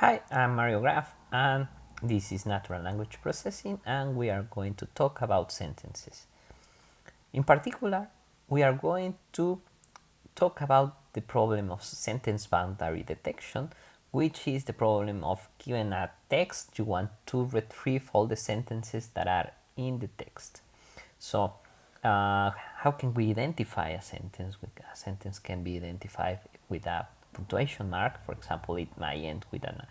Hi, I'm Mario Graf, and this is Natural Language Processing, and we are going to talk about sentences. In particular, we are going to talk about the problem of sentence boundary detection, which is the problem of given a text, you want to retrieve all the sentences that are in the text. So, how can we identify a sentence? A sentence can be identified with a punctuation mark. For example, it might end with an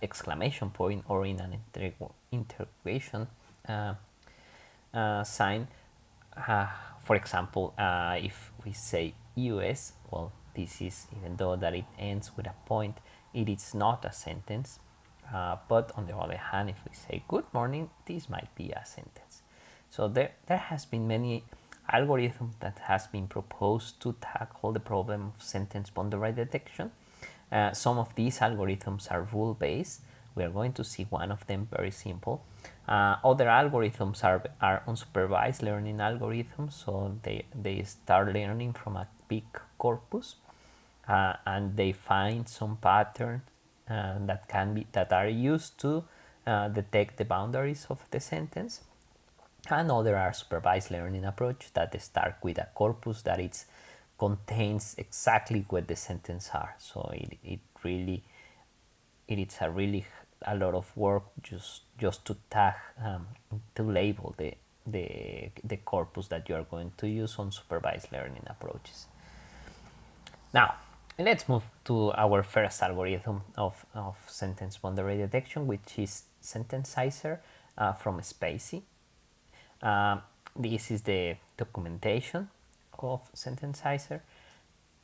exclamation point or in an interrogation sign. Uh, for example, if we say US, well, this is, even though that it ends with a point, it is not a sentence. But on the other hand, if we say good morning, this might be a sentence. So there has been many algorithms that has been proposed to tackle the problem of sentence boundary detection. Some of these algorithms are rule-based. We are going to see one of them, very simple. Other algorithms are unsupervised learning algorithms, so they start learning from a big corpus, and they find some patterns that are used to detect the boundaries of the sentence. And other are supervised learning approach that start with a corpus that it contains exactly what the sentence are. So it is a lot of work just to tag to label the corpus that you are going to use on supervised learning approaches. Now, let's move to our first algorithm of sentence boundary detection, which is Sentence-Sizer from Spatie. This is the documentation of Sentence-Sizer.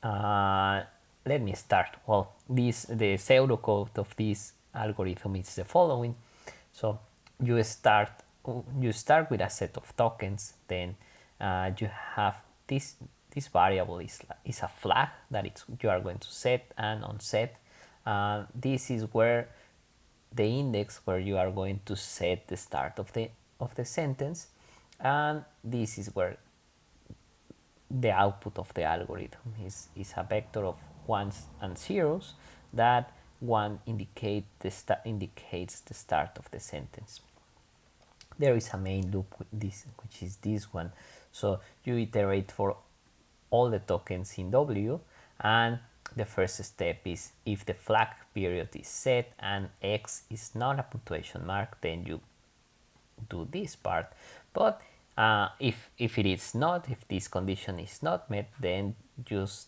Let me start. Well, the pseudocode of this algorithm is the following. So you start with a set of tokens. Then you have this variable is a flag that you are going to set and unset. This is where the index where you are going to set the start of the sentence, and this is where the output of the algorithm is a vector of ones and zeros, that one indicates the start of the sentence. There is a main loop with this, which is this one. So you iterate for all the tokens in W, and the first step is if the flag period is set and X is not a punctuation mark, then you do this part. But if it is not, if this condition is not met, then just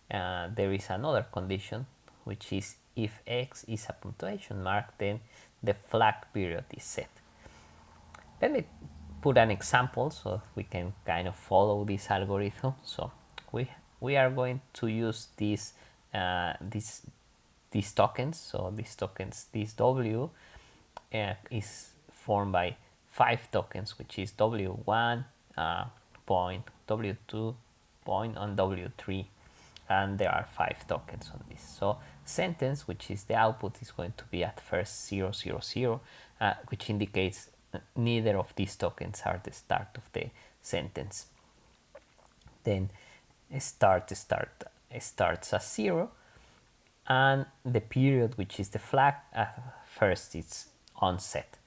there is another condition, which is if X is a punctuation mark, then the flag period is set. Let me put an example so we can kind of follow this algorithm. So we are going to use these tokens. So these tokens, this W is formed by 5 tokens, which is W1 point, W2 point, and W3, and there are 5 tokens on this. So sentence, which is the output, is going to be at first 0, 0, 0, which indicates neither of these tokens are the start of the sentence. Then start starts as 0, and the period, which is the flag, first it's onset.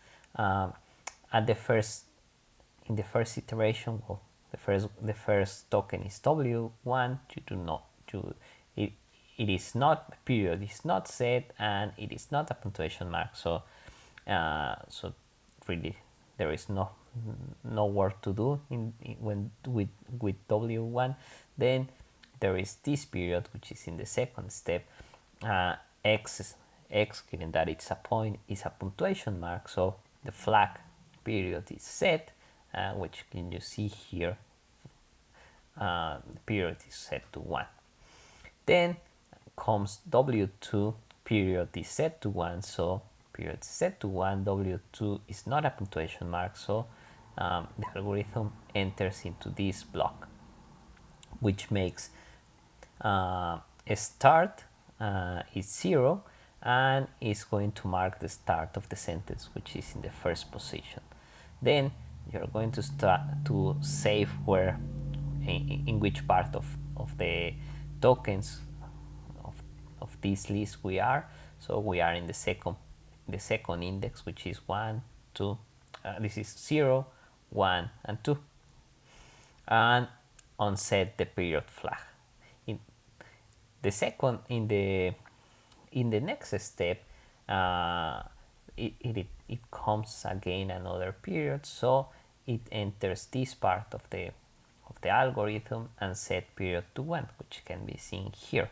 In the first iteration, well, the first token is W1. You do not it is not, the period is not set, and it is not a punctuation mark. So so really there is no work to do with W1. Then there is this period, which is in the second step. X, given that it's a point, is a punctuation mark, so the flag period is set, which can you see here, the period is set to 1. Then comes W2, period is set to 1, so period is set to 1, W2 is not a punctuation mark, so the algorithm enters into this block, which makes a start is 0, and is going to mark the start of the sentence, which is in the first position. Then you're going to start to save where, in which part of the tokens of this list we are. So we are in the second index, which is 1, 2. This is 0, 1, and 2. And unset the period flag. In the second, in the next step, it comes again another period, so it enters this part of the algorithm and set period to 1, which can be seen here.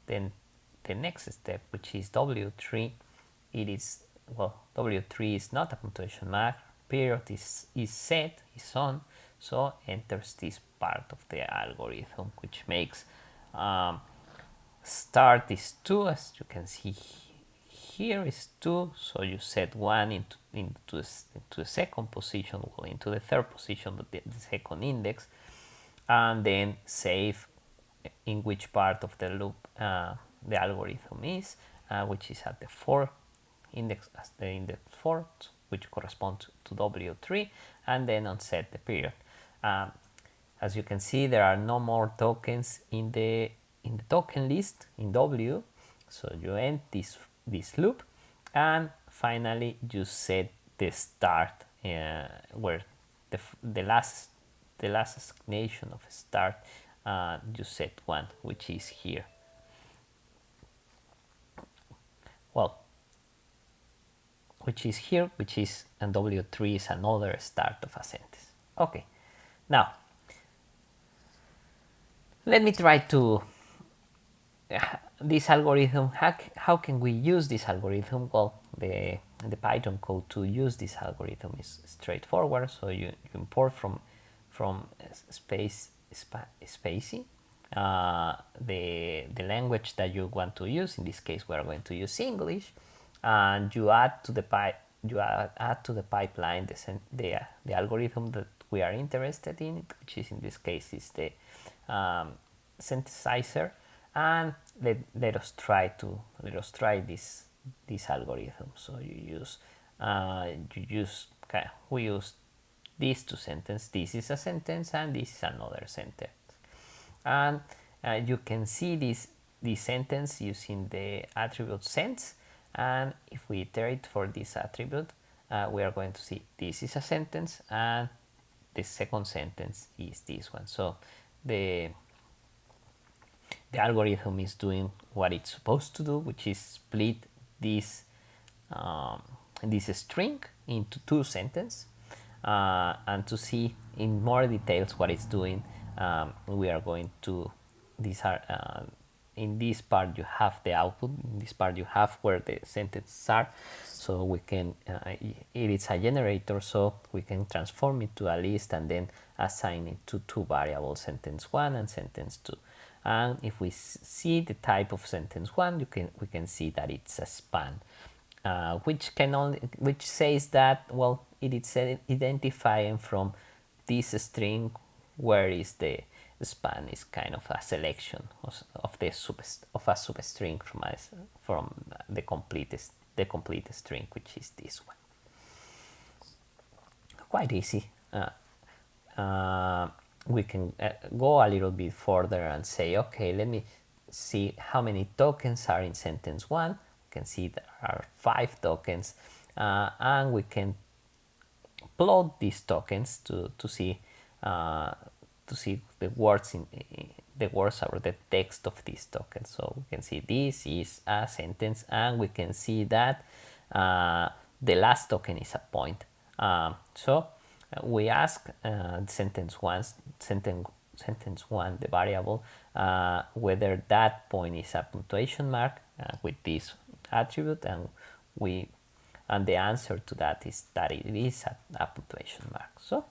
Then the next step, which is W3, it is, well, W3 is not a punctuation mark, period is set, is on, so enters this part of the algorithm, which makes start is 2, as you can see here is 2, so you set 1 into the second position, well, into the third position, but the second index, and then save in which part of the loop the algorithm is, which is at the 4 index, as the index 4, which corresponds to W3, and then unset the period. As you can see, there are no more tokens in the token list in W, so you end this loop, and finally you set the start, where the last assignation of start, you set 1, which is here. Well, which is here, which is, and W3 is another start of a sentence. Okay, now let me try to this algorithm. How can we use this algorithm? Well, the Python code to use this algorithm is straightforward. So you import from Spatie the language that you want to use. In this case, we are going to use English, and you add to the pipeline the algorithm that we are interested in, which is in this case is the synthesizer, and let us try this algorithm. So we use these two sentences. This is a sentence and this is another sentence, and you can see this sentence using the attribute sense, and if we iterate for this attribute, we are going to see this is a sentence and the second sentence is this one. So the algorithm is doing what it's supposed to do, which is split this string into two sentences, and to see in more details what it's doing, we are going to, in this part you have the output, in this part you have where the sentences are, so we can, it is a generator, so we can transform it to a list and then assign it to two variables, sentence 1 and sentence 2. And if we see the type of sentence 1, we can see that it's a span, which says that, well, it is identifying from this string where is the span, is kind of a selection of a substring from the complete string, which is this one. Quite easy. We can go a little bit further and say, okay, let me see how many tokens are in sentence 1. We can see there are 5 tokens, and we can plot these tokens to see the words or the text of these tokens. So we can see this is a sentence, and we can see that the last token is a point. So we ask sentence 1, the variable, whether that point is a punctuation mark with this attribute, and the answer to that is that it is a punctuation mark. So,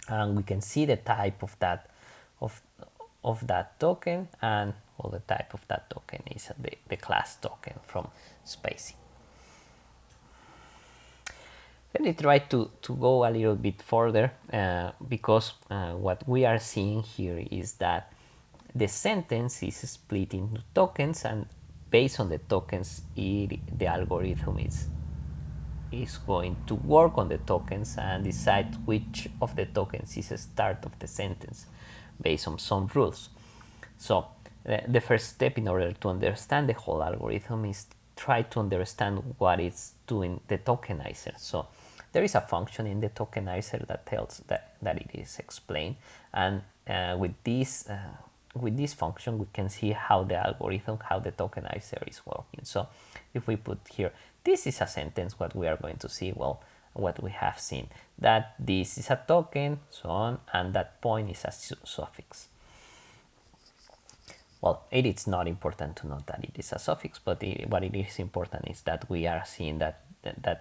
and we can see the type of that token, and well, the type of that token is the class token from Spatie. Let me try to go a little bit further, because what we are seeing here is that the sentence is split into tokens, and based on the tokens, the algorithm is going to work on the tokens and decide which of the tokens is the start of the sentence based on some rules. So the first step in order to understand the whole algorithm is try to understand what it's doing the tokenizer. So there is a function in the tokenizer that tells that it is explained, and with this function we can see how the algorithm, how the tokenizer is working. So if we put here, this is a sentence, what we are going to see, well, what we have seen, that this is a token, so on, and that point is a suffix. Well, it is not important to note that it is a suffix, but what it is important is that we are seeing that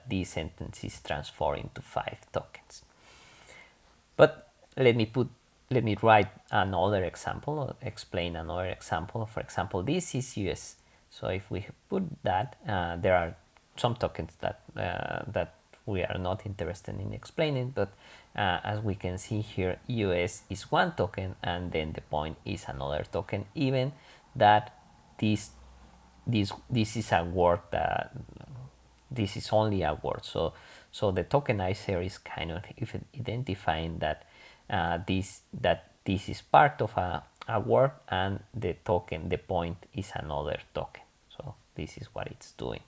this sentence is transformed into 5 tokens. But let me write another example, or explain another example. For example, this is US. So if we put that, there are some tokens that we are not interested in explaining, but as we can see here, US is 1 token, and then the point is another token, even that this is a word that this is only a word. So the tokenizer is kind of identifying that this is part of a word, and the point is another token. So this is what it's doing.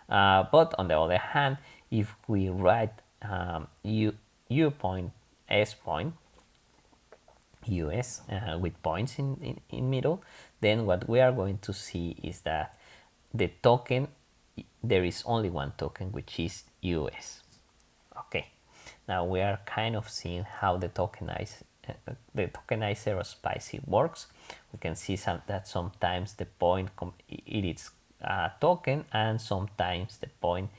But on the other hand, if we write u point, s point, US with points in middle, then what we are going to see is that the token, there is only one token, which is US. Okay, now we are kind of seeing how the tokenizer of Spicy works. We can see that sometimes the point it is a token, and sometimes the point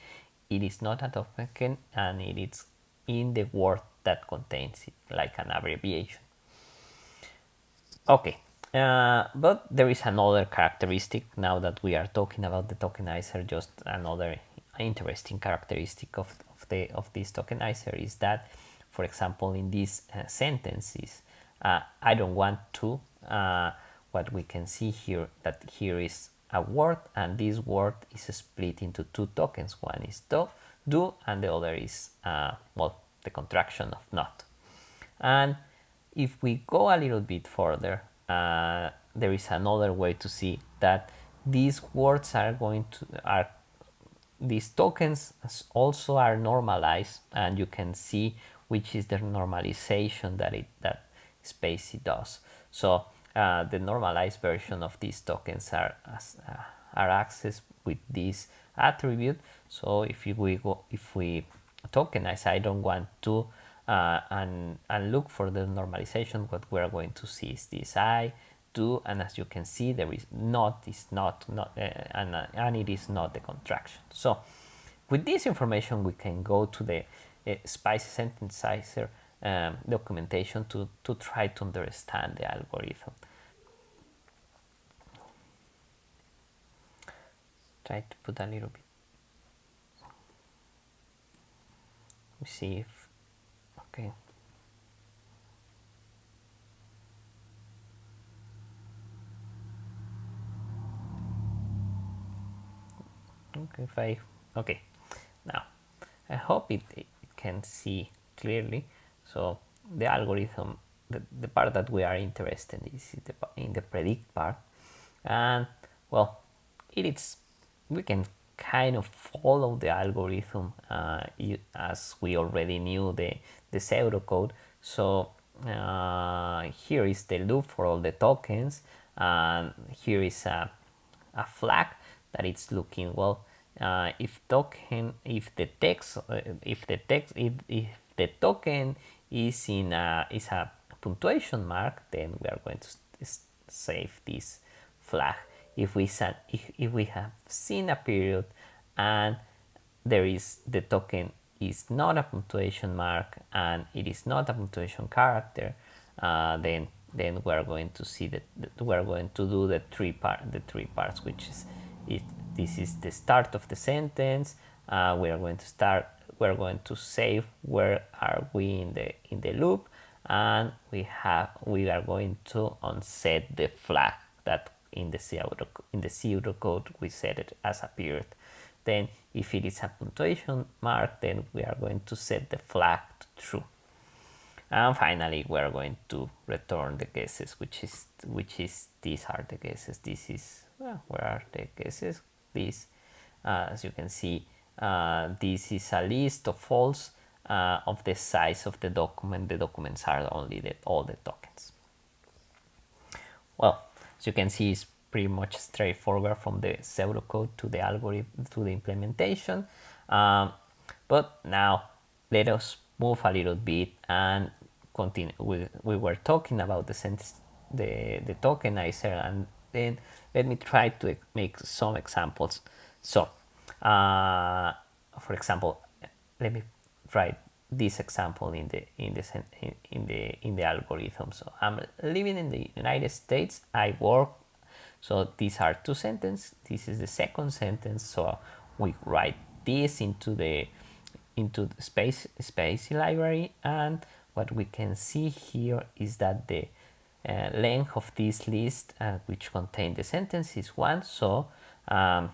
it is not a token, and it is in the word that contains it, like an abbreviation. Okay, but there is another characteristic now that we are talking about the tokenizer. Just another interesting characteristic of this tokenizer is that, for example, in these sentences, I don't want to. What we can see here, that here is a word, and this word is split into 2 tokens. One is do, and the other is well, the contraction of not. And if we go a little bit further, there is another way to see that these words these tokens also are normalized, and you can see which is the normalization that Spacy does. So the normalized version of these tokens are accessed with this attribute. So if we tokenize, I don't want to and look for the normalization, what we are going to see is this I do, and as you can see, there is not, and it is not the contraction. So with this information, we can go to the Spicy synthesizer documentation to try to understand the algorithm. Try to put a little bit. We see if, okay. Okay, now I hope it can see clearly. So the algorithm, the part that we are interested in is in the predict part, and well, we can kind of follow the algorithm as we already knew the pseudocode. So here is the loop for all the tokens, and here is a flag that it's looking, well, if the token is in is a punctuation mark, then we are going to save this flag. If we have seen a period and the token is not a punctuation mark and it is not a punctuation character, then we are going to see that we are going to do the three parts, which is this is the start of the sentence. We are going to save where are we in the loop, and we are going to unset the flag that in the pseudocode we set it as a period. Then if it is a punctuation mark, then we are going to set the flag to true. And finally, we are going to return the guesses, which is these are the guesses. This is, where are the guesses? This, as you can see, this is a list of false of the size of the document. The documents are only all the tokens. Well, as you can see, it's pretty much straightforward from the pseudocode to the algorithm to the implementation. But now let us move a little bit and continue. We were talking about the tokenizer, and then let me try to make some examples. So, for example, let me write this example in the algorithm. So I'm living in the United States. I work. So these are two sentences. This is the second sentence. So we write this into the space library, and what we can see here is that the length of this list, which contain the sentence, is 1. So the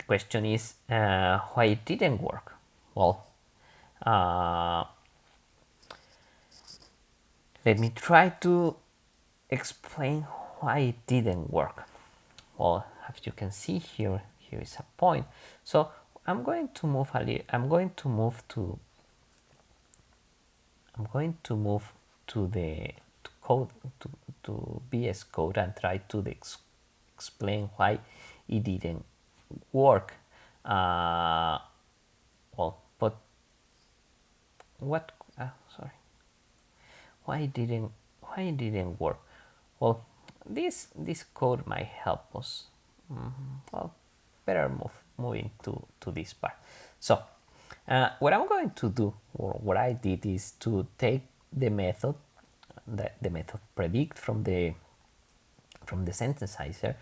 question is why it didn't work. Well, let me try to explain why it didn't work. Well, as you can see here is a point. So I'm going to move to the code to VS Code and try to explain why it didn't work. Well, but what? Sorry. Why it didn't work? Well, this code might help us. Well, better moving to this part. So what I'm going to do, or what I did, is to take the method predict from the synthesizer.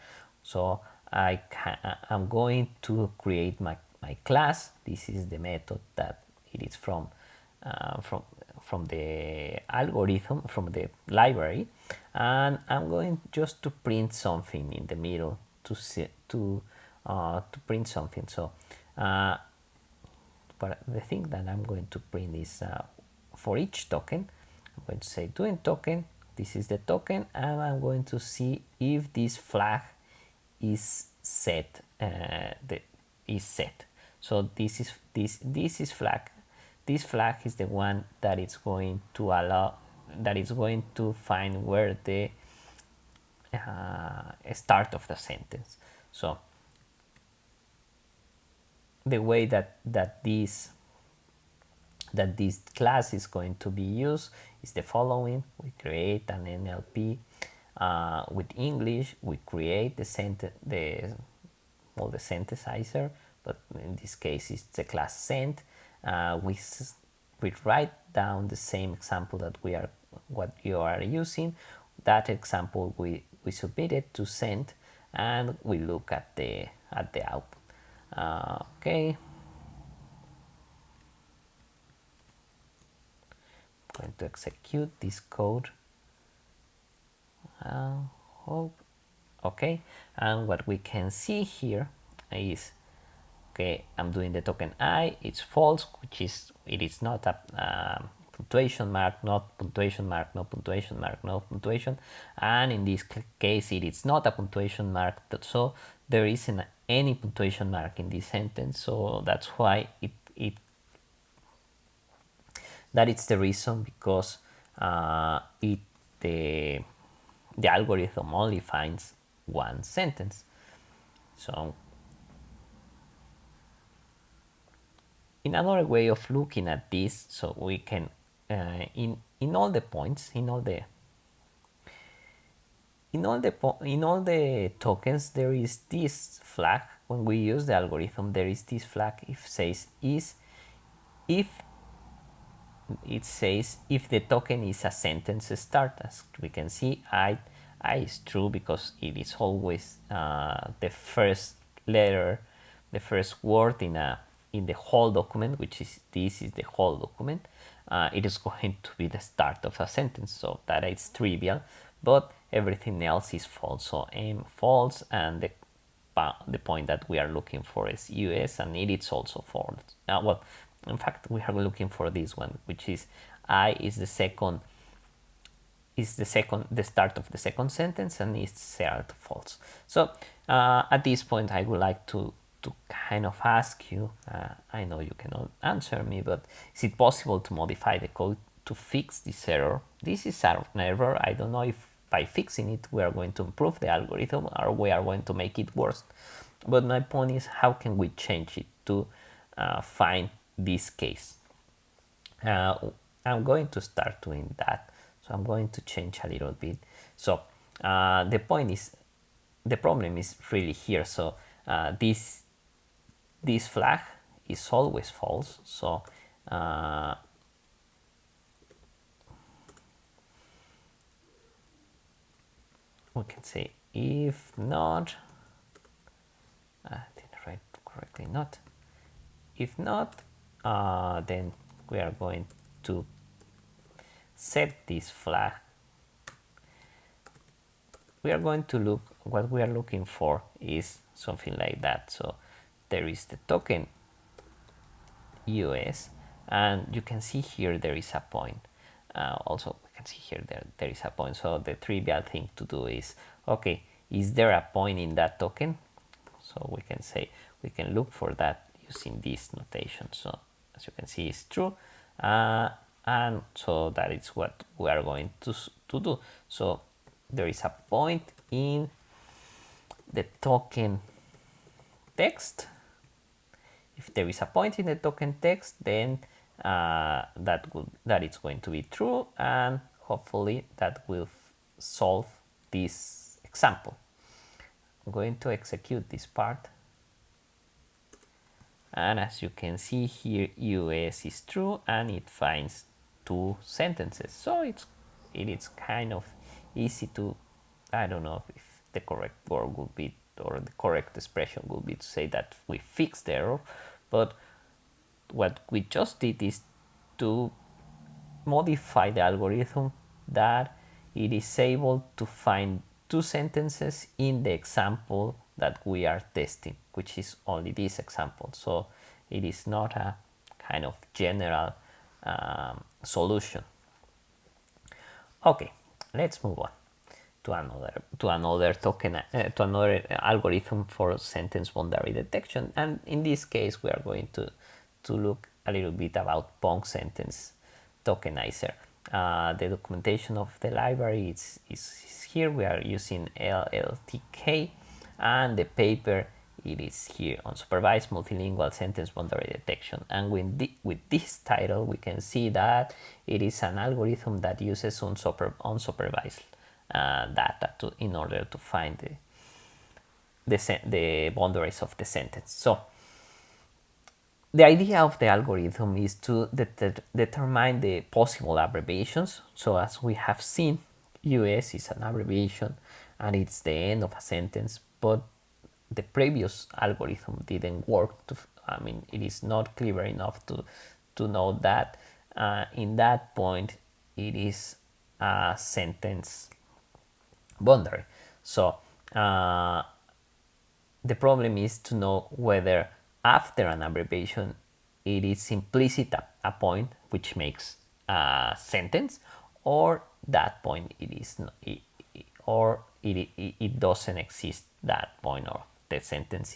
So I'm going to create my class. This is the method that it is from the algorithm, from the library, and I'm going just to print something in the middle to print something. So but the thing that I'm going to print is for each token, I'm going to say doing token. This is the token, and I'm going to see if this flag is set. So this is flag. This flag is the one that is going to find where the start of the sentence. So the way that this class is going to be used is the following. We create an NLP with English. We create the synthesizer, but in this case it's the class sent. We write down the same example that what you are using. That example we submit it to send, and we look at the output. Okay. I'm going to execute this code. Okay, and what we can see here is, okay, I'm doing the token I, it's false, it is not a punctuation mark, not punctuation mark, no punctuation mark, no punctuation, and in this case it is not a punctuation mark, so there isn't any punctuation mark in this sentence. So that's why that is the reason, because the algorithm only finds one sentence. So in another way of looking at this, so we can in all the points, in all the tokens, there is this flag. When we use the algorithm, there is this flag if the token is a sentence start. As we can see, I is true because it is always the first letter, the first word in the whole document, which is this is the whole document. It is going to be the start of a sentence, so that is trivial, but everything else is false. So M false, and the point that we are looking for is US, and it is also false. Well, in fact, we are looking for this one, which is I is the second is the start of the second sentence, and it's set to false. So at this point, I would like to kind of ask you, I know you cannot answer me, but is it possible to modify the code to fix this error? This is an error. I don't know if by fixing it we are going to improve the algorithm or we are going to make it worse. But my point is, how can we change it to find this case? I'm going to start doing that. So I'm going to change a little bit. So the point is, the problem is really here. So this flag is always false. So we can say if not, I didn't write correctly, not. If not, then we are going to set this flag. We are going to look, what we are looking for is something like that. So there is the token US, and you can see here there is a point. Also, we can see here there is a point. So the trivial thing to do is, okay, is there a point in that token? So we can say, we can look for that using this notation. So as you can see, it's true. And so that is what we are going to do. So there is a point in the token text. If there is a point in the token text, then that is going to be true, and hopefully that will solve this example. I'm going to execute this part, and as you can see here, US is true, and it finds 2 sentences. So it is kind of easy to, I don't know if the correct word would be, or the correct expression would be to say that we fixed the error, but what we just did is to modify the algorithm that it is able to find 2 sentences in the example that we are testing, which is only this example. So it is not a kind of general solution. Okay, let's move on to another token, to another algorithm for sentence boundary detection. And in this case, we are going to look a little bit about Pong sentence tokenizer. The documentation of the library is here. We are using LLTK, and the paper, it is here on supervised multilingual sentence boundary detection. And with this title, we can see that it is an algorithm that uses unsupervised data in order to find the boundaries of the sentence. So the idea of the algorithm is to determine the possible abbreviations. So as we have seen, US is an abbreviation and it's the end of a sentence, but the previous algorithm didn't work. It is not clever enough to know that in that point it is a sentence boundary. So the problem is to know whether after an abbreviation it is implicit a point which makes a sentence, or that point it is not, or it doesn't exist, that point, or the sentence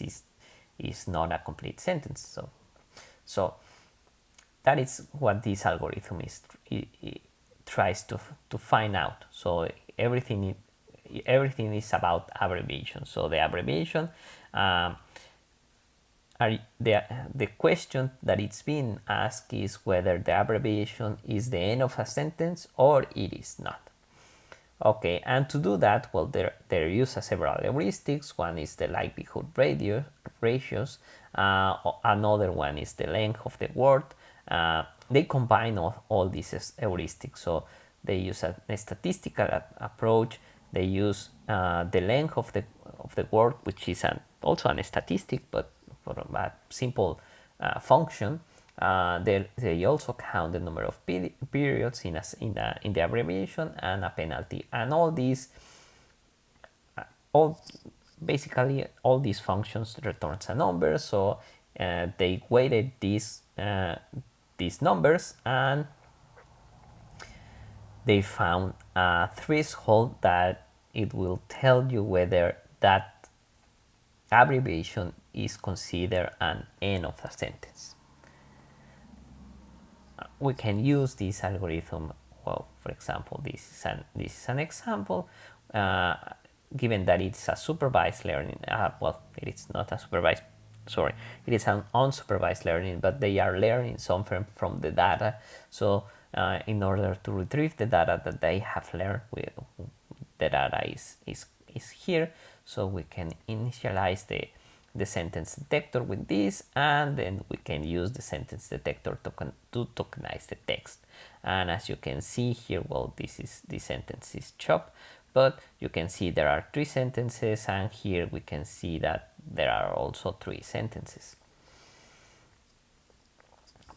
is not a complete sentence. So that is what this algorithm it tries to find out. So everything is about abbreviation. So the abbreviation, the question that it's being asked is whether the abbreviation is the end of a sentence or it is not. Okay, and to do that, well, there use several heuristics. One is the likelihood ratios. Another one is the length of the word. They combine all these heuristics. So they use a statistical approach. They use the length of the word, which is also a statistic, but for a simple function. They also count the number of periods in the abbreviation and a penalty, and all these basically all these functions returns a number. So they weighted these numbers, and they found a threshold that it will tell you whether that abbreviation is considered an end of a sentence. We can use this algorithm. Well, for example, this is an example. Given that it's a supervised learning, well, it is not a supervised, sorry, it is an unsupervised learning, but they are learning something from the data. So in order to retrieve the data that they have learned, the data is here, so we can initialize the sentence detector with this, and then we can use the sentence detector to tokenize the text. And as you can see here, well, this sentence is chopped, but you can see there are 3 sentences, and here we can see that there are also 3 sentences.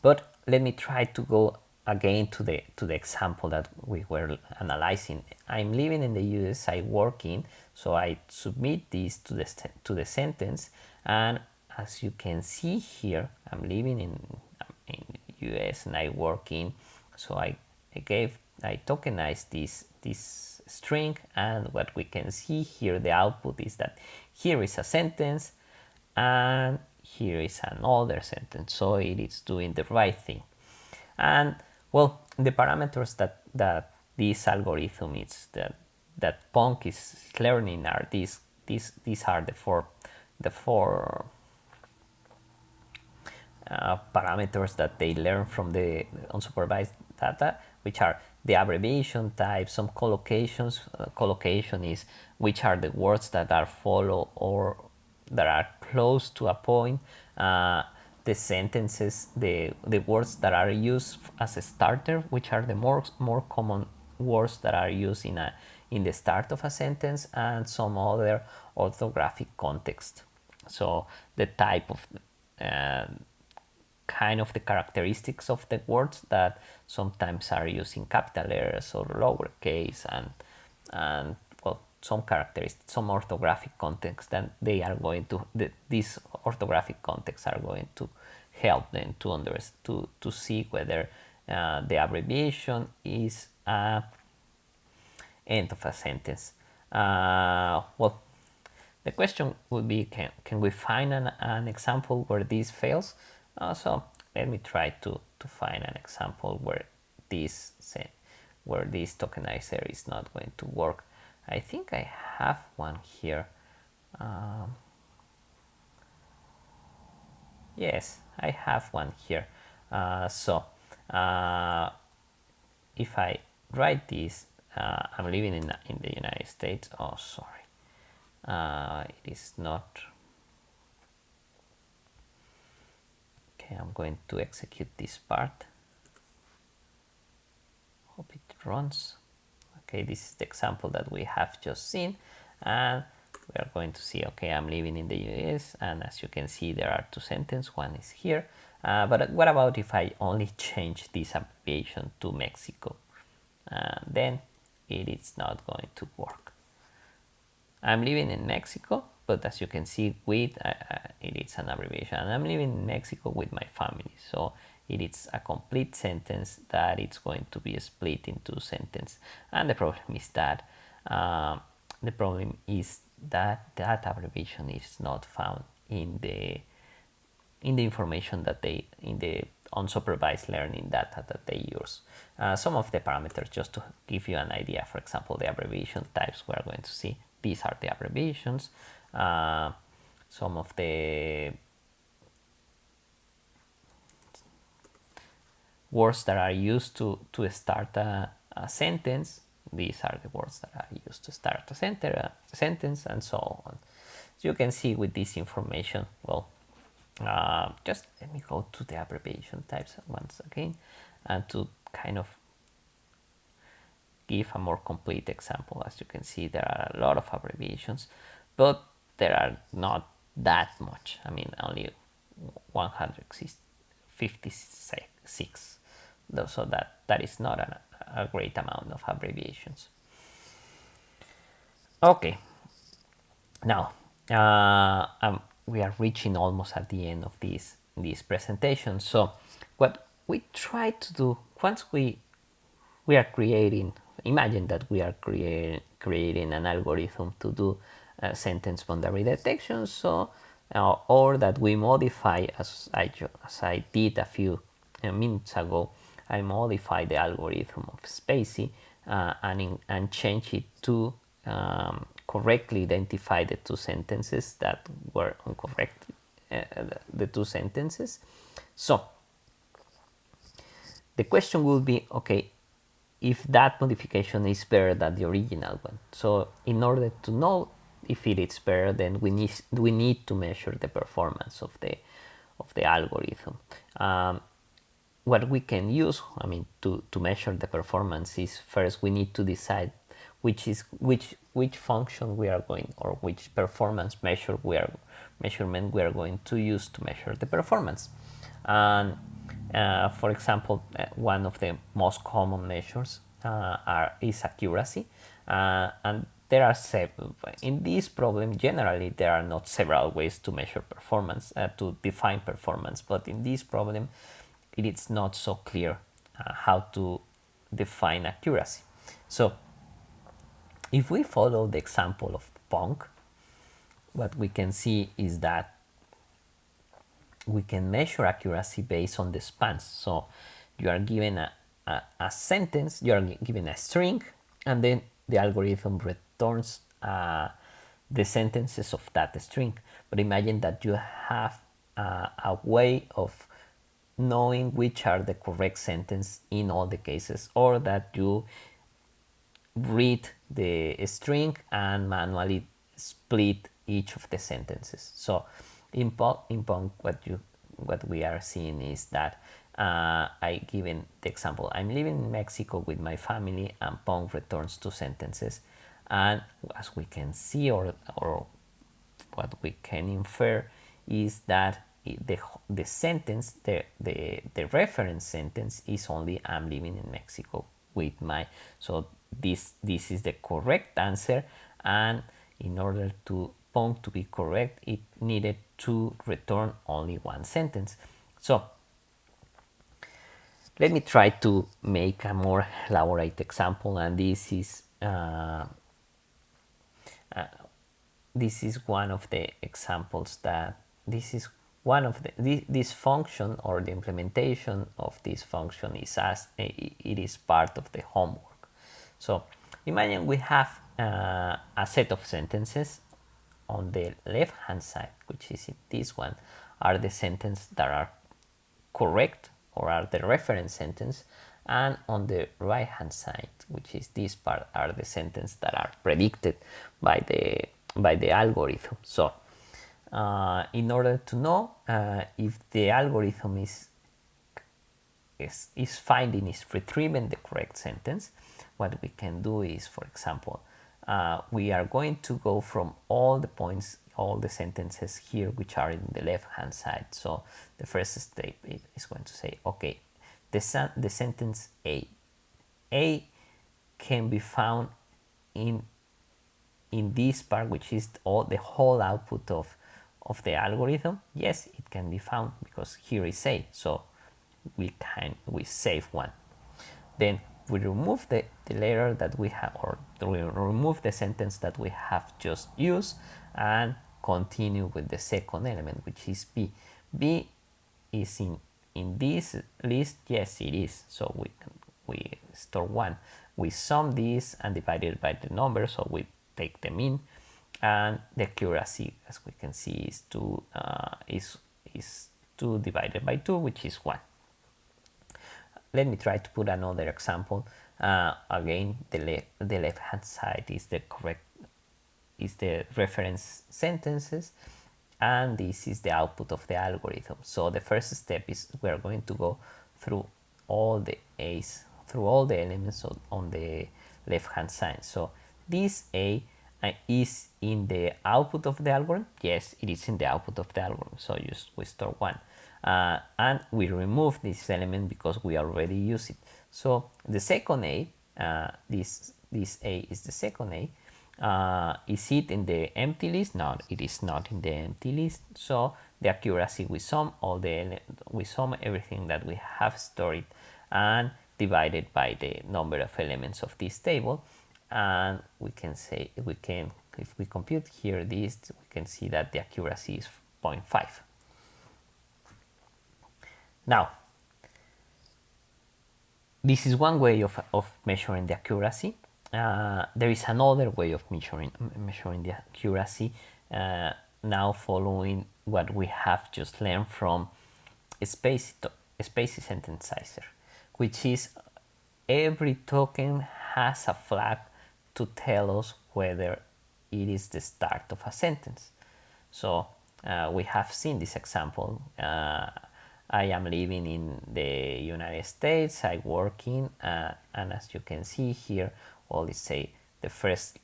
But let me try to go again to the example that we were analyzing. I'm living in the US, I work in, so I submit this to the sentence, and as you can see here, I'm living in US and I work in, so I tokenized this string, and what we can see here, the output is that here is a sentence and here is another sentence, so it is doing the right thing. And well, the parameters that this algorithm is that Ponk is learning are these are the four parameters that they learn from the unsupervised data, which are the abbreviation type, some collocations. Collocation is which are the words that are follow or that are close to a point. The sentences, the words that are used as a starter, which are the more common words that are used in the start of a sentence, and some other orthographic context. So the type of kind of the characteristics of the words that sometimes are used in capital letters or lowercase, and well, some characteristics, some orthographic context, that they are going to these orthographic contexts are going to help them to see whether the abbreviation is end of a sentence. Well, the question would be, can we find an example where this fails? So let me try to find an example where this tokenizer is not going to work. I think I have one here. Yes, I have one here. If I write this, I'm living in the United States. Oh, sorry. It is not. Okay, I'm going to execute this part. Hope it runs. Okay, this is the example that we have just seen, and we are going to see, okay, I'm living in the US, and as you can see, there are 2 sentences. One is here, but what about if I only change this abbreviation to Mexico? Then it is not going to work. I'm living in Mexico, but as you can see, with it is an abbreviation, and I'm living in Mexico with my family, so it is a complete sentence that it's going to be split into 2 sentences. And the problem is that that abbreviation is not found in the information that in the unsupervised learning data that they use. Some of the parameters, just to give you an idea, for example, the abbreviation types, we are going to see these are the abbreviations. Some of the words that are used to start a sentence, these are the words that are used to start a sentence, and so on. So you can see with this information, well, just let me go to the abbreviation types once again, and to kind of give a more complete example. As you can see, there are a lot of abbreviations, but there are not that much. I mean, only 156. So that is not a great amount of abbreviations. Okay, now we are reaching almost at the end of this presentation. So what we try to do, once we we are creating, imagine that we are creating an algorithm to do sentence boundary detection. So, or that we modify, as I did a few minutes ago, I modify the algorithm of spaCy and change it to correctly identify the two sentences that were incorrect, the two sentences. So the question will be, okay, if that modification is better than the original one. So in order to know if it is better, then we need to measure the performance of the algorithm. What we can use, I mean, to measure the performance is, first we need to decide which function we are going, or which performance measurement we are going to use to measure the performance. And for example, one of the most common measures is accuracy, and there are several. In this problem, generally there are not several ways to measure performance, to define performance, but in this problem it is not so clear how to define accuracy. So if we follow the example of Pong, what we can see is that we can measure accuracy based on the spans. So you are given a sentence, you are given a string, and then the algorithm returns the sentences of that string. But imagine that you have a way of knowing which are the correct sentence in all the cases, or that you read the string and manually split each of the sentences. So in Pong, what we are seeing is that I given the example, I'm living in Mexico with my family, and Pong returns two sentences. And as we can see, or what we can infer, is that the sentence, the reference sentence is only I'm living in Mexico with my, so this is the correct answer, and in order to Pong to be correct, it needed to return only one sentence. So let me try to make a more elaborate example, and this is one of the examples that this is one of this function, or the implementation of this function is as it is part of the homework. So imagine we have a set of sentences. On the left hand side, which is this one, are the sentences that are correct, or are the reference sentence, and on the right hand side, which is this part, are the sentences that are predicted by the algorithm. So in order to know if the algorithm is retrieving the correct sentence, what we can do is, for example, we are going to go from all the points, all the sentences here which are in the left hand side. So the first step is going to say, okay, the sentence A can be found in this part, which is the whole output of the algorithm. Yes, it can be found, because here is A, so we save one. Then we remove the letter that we have, or we remove the sentence that we have just used, and continue with the second element, which is B. B is in this list. Yes, it is. So we store 1. We sum this and divide it by the number, so we take the mean, and the accuracy, as we can see, is 2 divided by 2, which is 1. Let me try to put another example. Again, the left hand side is the reference sentences, and this is the output of the algorithm. So the first step is we are going to go through all the A's, through all the elements on the left hand side. So this A is in the output of the algorithm. Yes, it is in the output of the algorithm, so we store 1. And we remove this element because we already use it. So the second A, this A is the second A. Is it in the empty list? No, it is not in the empty list. So the accuracy, we sum everything that we have stored, and divided by the number of elements of this table, and we can say if we compute here this, we can see that the accuracy is 0.5. Now, this is one way of measuring the accuracy. There is another way of measuring the accuracy, now following what we have just learned from spaCy Synthesizer, which is every token has a flag to tell us whether it is the start of a sentence. So we have seen this example. I am living in the United States, I work in, and as you can see here, well, it say the first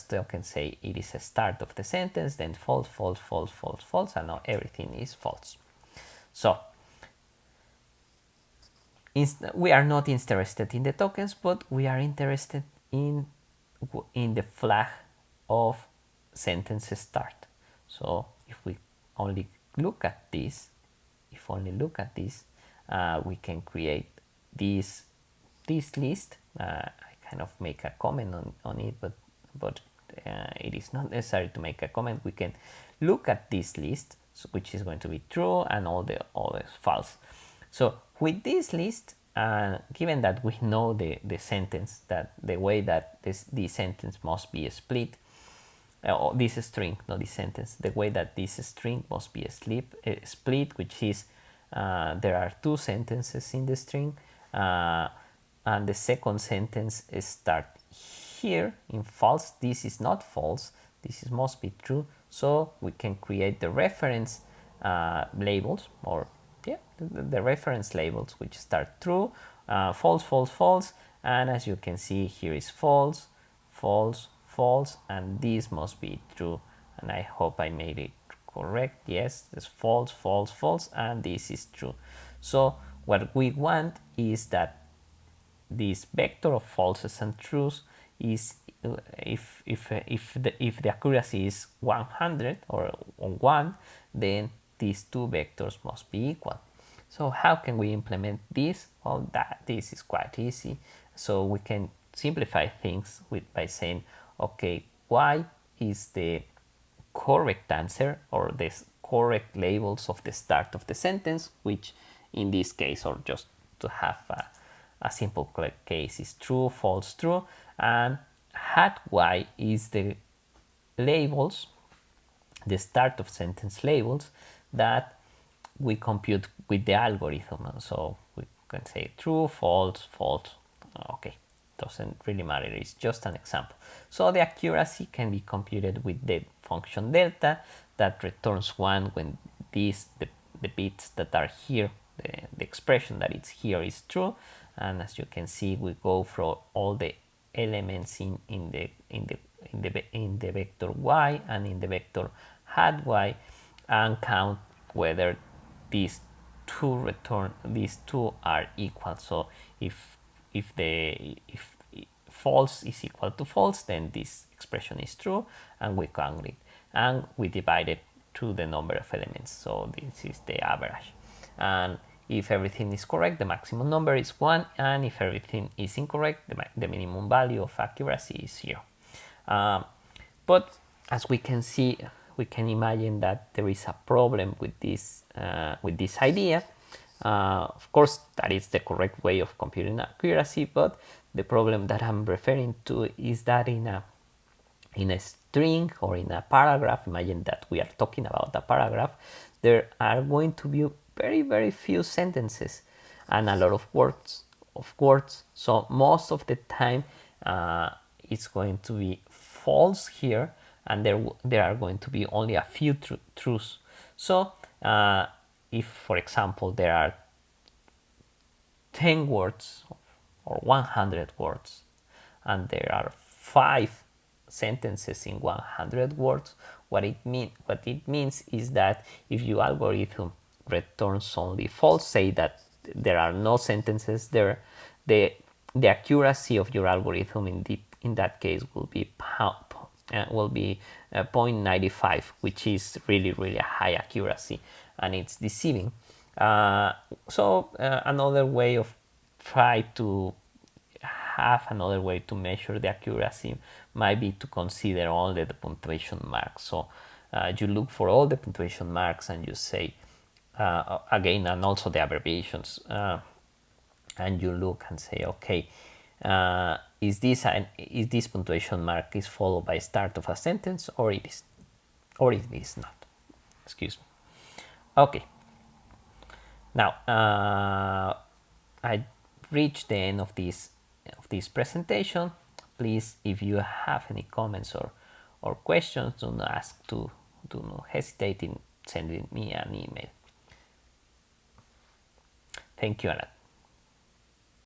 token say it is a start of the sentence, then false, false, false, false, false, and now everything is false. So we are not interested in the tokens, but we are interested in the flag of sentence start. So if we only look at this, we can create this list. I kind of make a comment on it, but it is not necessary to make a comment. We can look at this list, which is going to be true, and all the others false. So with this list, given that we know the sentence, that the way that this sentence must be split, this string, not this sentence, the way that this string must be split, which is there are two sentences in the string, and the second sentence start here in false. This is not false, this must be true. So we can create the reference labels, or the reference labels, which start true, false, false, false, and as you can see here is false, false, false, and this must be true. And I hope I made it correct. Yes, it's false, false, false, and this is true. So what we want is that this vector of falses and truths is if the accuracy is 100 or 1, then these two vectors must be equal. So how can we implement this? Well, this is quite easy. So we can simplify things by saying, okay, y is the correct answer, or the correct labels of the start of the sentence, which in this case, or just to have a simple case, is true, false, true, and hat y is the labels, the start of sentence labels that we compute with the algorithm. So we can say true, false, false. Okay, doesn't really matter, it's just an example. So the accuracy can be computed with the function delta that returns 1 when the bits that are here, the expression that it's here is true. And as you can see, we go through all the elements in the vector y and in the vector hat y, and count whether these two are equal. So if false is equal to false, then this expression is true, and we count it, and we divide it through the number of elements. So this is the average, and if everything is correct, the maximum number is 1, and if everything is incorrect, the minimum value of accuracy is 0. But as we can see, we can imagine that there is a problem with this idea. Of course, that is the correct way of computing accuracy, but the problem that I'm referring to is that in a string or in a paragraph, imagine that we are talking about a paragraph, there are going to be very, very few sentences and a lot of words. So most of the time it's going to be false here, and there are going to be only a few truths. So if, for example, there are 10 words or 100 words, and there are 5 sentences in 100 words, what it means is that if your algorithm returns only false, say that there are no sentences there, the accuracy of your algorithm in that case will be 0.95, which is really, really a high accuracy, and it's deceiving. So another way of try to have another way to measure the accuracy might be to consider only the punctuation marks. So you look for all the punctuation marks and you say, again, and also the abbreviations, and you look and say, okay, is this punctuation mark is followed by start of a sentence, or it is not. Excuse me. Okay. Now I reached the end of this presentation. Please, if you have any comments or questions, do not hesitate in sending me an email. Thank you, Anna.